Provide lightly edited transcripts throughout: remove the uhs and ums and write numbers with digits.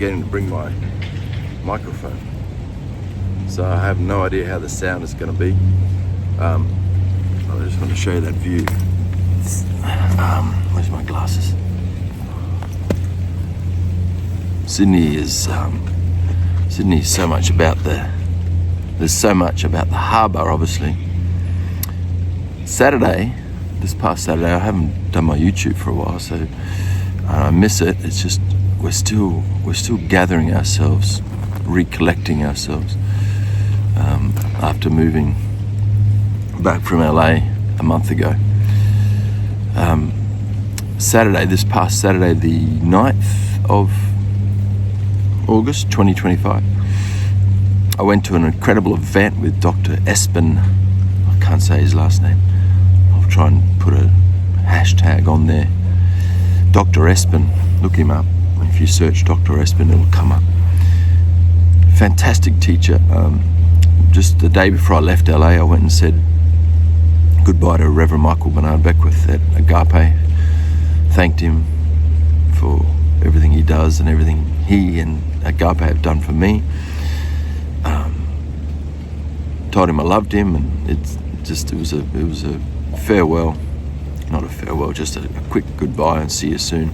forgetting to bring my microphone. So I have no idea how the sound is going to be. I just want to show you that view. Where's my glasses? Sydney is so much about there's so much about the harbour, obviously. This past Saturday, I haven't done my YouTube for a while, so I miss it. It's just we're still gathering ourselves, recollecting ourselves after moving back from LA a month ago. This past Saturday, the 9th of August 2025, I went to an incredible event with Dr Espen, I can't say his last name, I'll try and put a hashtag on there, Dr Espen, look him up. If you search Dr Espen, it'll come up. Fantastic teacher. Just the day before I left LA, I went and said goodbye to Rev Michael Beckwith at Agape. Thanked him for everything he does and everything he and Agape have done for me. Told him I loved him, and it was a farewell, not a farewell, just a quick goodbye and see you soon.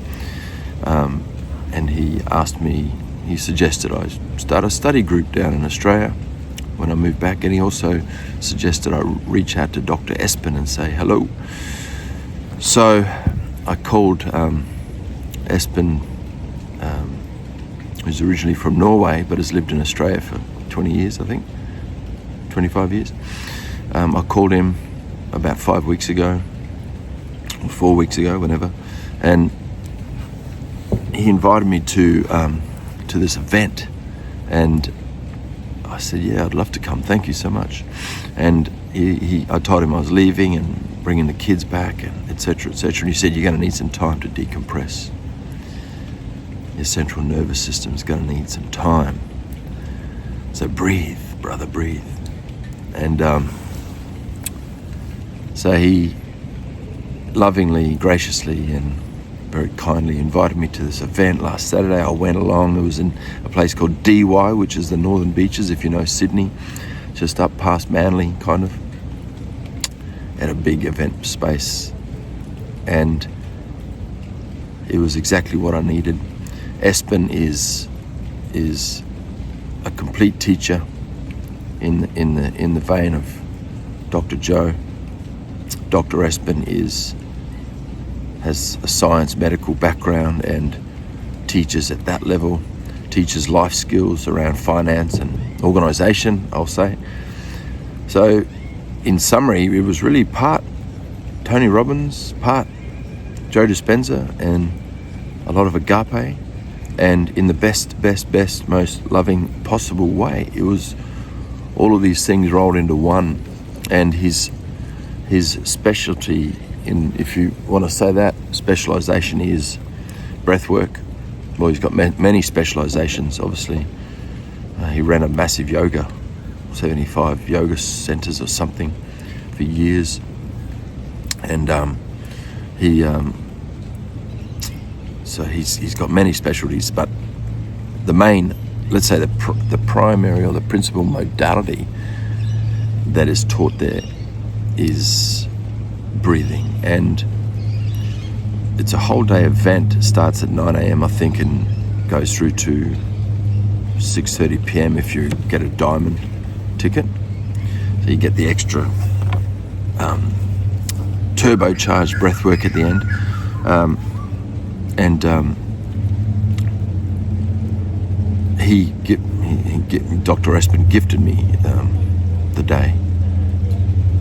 And he suggested I start a study group down in Australia when I moved back, and he also suggested I reach out to Dr Espen and say hello. So I called Espen, who's originally from Norway but has lived in Australia for 20 years, I think, 25 years. I called him about 5 weeks ago, or 4 weeks ago, whenever, and he invited me to this event, and I said, yeah, I'd love to come, thank you so much. And I told him I was leaving and bringing the kids back, and etc., etc. And he said, you're going to need some time to decompress. Your central nervous system's going to need some time. So breathe, brother, breathe. And so he lovingly, graciously, and very kindly invited me to this event last Saturday. I went along. It was in a place called DY, which is the Northern Beaches, if you know Sydney, just up past Manly, kind of, at a big event space. And it was exactly what I needed. Espen is a complete teacher in the vein of Dr. Joe. Dr. Espen has a science medical background and teaches at that level, teaches life skills around finance and organisation, I'll say. So in summary, it was really part Tony Robbins, part Joe Dispenza, and a lot of Agape, and in the best, most loving possible way. It was all of these things rolled into one, and his specialty, if you want to say that, specialization is breathwork. Well, he's got many specializations, obviously. He ran a massive 75 yoga centers or something for years. And so he's got many specialties, but the main, let's say the primary or the principal modality that is taught there is breathing. And it's a whole day event. It starts at 9 a.m. I think, and goes through to 6:30 p.m. if you get a diamond ticket. So you get the extra turbocharged breathwork at the end. Dr. Espen gifted me the day,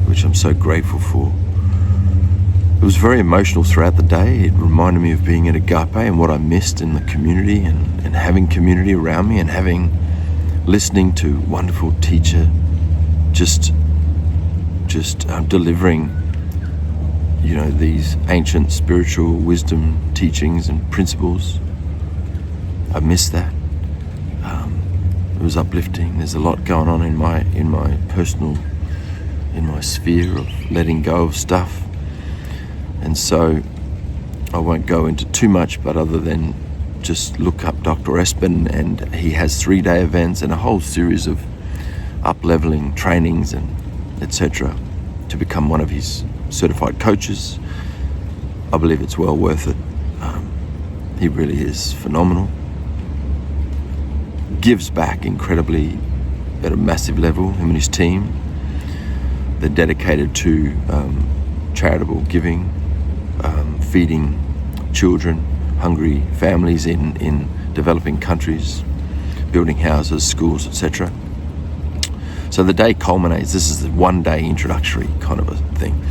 which I'm so grateful for. It was very emotional throughout the day. It reminded me of being at Agape and what I missed in the community, and having community around me, and listening to wonderful teacher just delivering, these ancient spiritual wisdom teachings and principles. I missed that. It was uplifting. There's a lot going on in my personal, in my sphere of letting go of stuff. And so I won't go into too much, but other than just look up Dr. Espen, and he has 3-day events and a whole series of up-leveling trainings and etc. to become one of his certified coaches. I believe it's well worth it. He really is phenomenal. Gives back incredibly at a massive level, him and his team. They're dedicated to charitable giving, feeding children, hungry families in developing countries, building houses, schools, etc. So the day culminates, this is the 1-day introductory kind of a thing.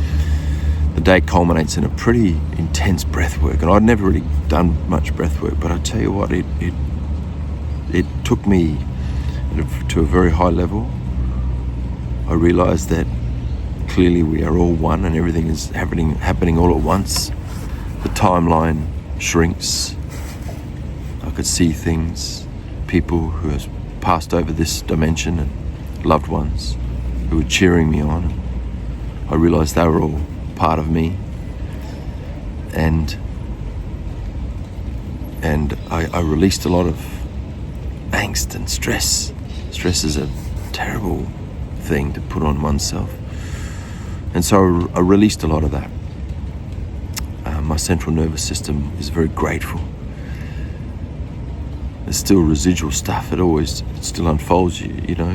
The day culminates in a pretty intense breath work, and I'd never really done much breath work, but I tell you what, it took me to a very high level. I realized that clearly we are all one, and everything is happening all at once. The timeline shrinks. I could see things, people who have passed over this dimension, and loved ones who were cheering me on. I realized they were all part of me, and I released a lot of angst and stress. Stress is a terrible thing to put on oneself, and so I released a lot of that. My central nervous system is very grateful. There's still residual stuff. It still unfolds. You know,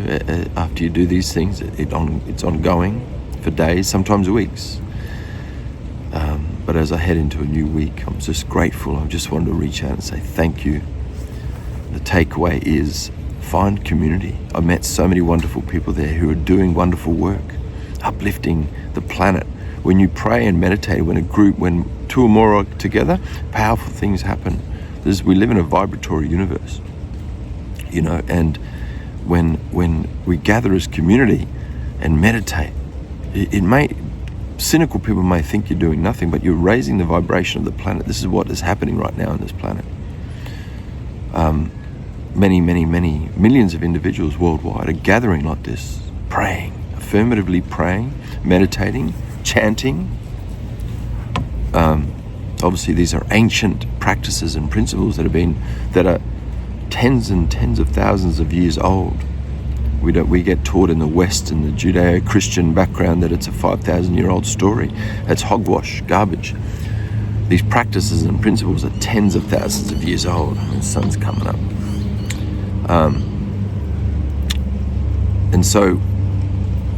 after you do these things, it's ongoing for days, sometimes weeks. But as I head into a new week, I'm just grateful. I just wanted to reach out and say thank you. The takeaway is find community. I met so many wonderful people there who are doing wonderful work, uplifting the planet. When you pray and meditate, when 2 or more are together, powerful things happen. We live in a vibratory universe, you know, and when we gather as community and meditate, cynical people may think you're doing nothing, but you're raising the vibration of the planet. This is what is happening right now on this planet. Many millions of individuals worldwide are gathering like this, praying, affirmatively praying, meditating, chanting. Obviously these are ancient practices and principles that are tens and tens of thousands of years old. We get taught in the West, in the Judeo-Christian background, that it's a 5,000-year-old story. That's hogwash, garbage. These practices and principles are tens of thousands of years old. The sun's coming up. And so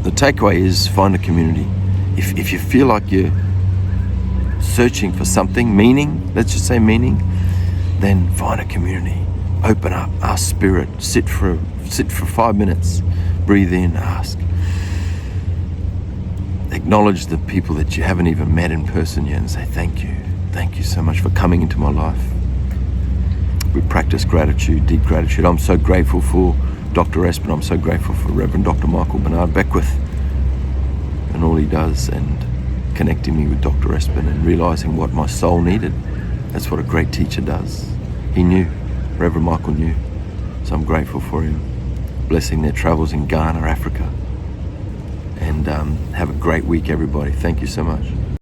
the takeaway is find a community. If you feel like you're searching for something, meaning, let's just say meaning, then find a community. Open up, ask spirit, sit for 5 minutes, breathe in, ask. Acknowledge the people that you haven't even met in person yet and say thank you. Thank you so much for coming into my life. We practice gratitude, deep gratitude. I'm so grateful for Dr. Espen. I'm so grateful for Reverend Dr. Michael Beckwith and all he does, and connecting me with Dr. Espen and realizing what my soul needed. That's what a great teacher does. He knew. Reverend Michael knew. So I'm grateful for him. Blessing their travels in Ghana, Africa. And have a great week, everybody. Thank you so much.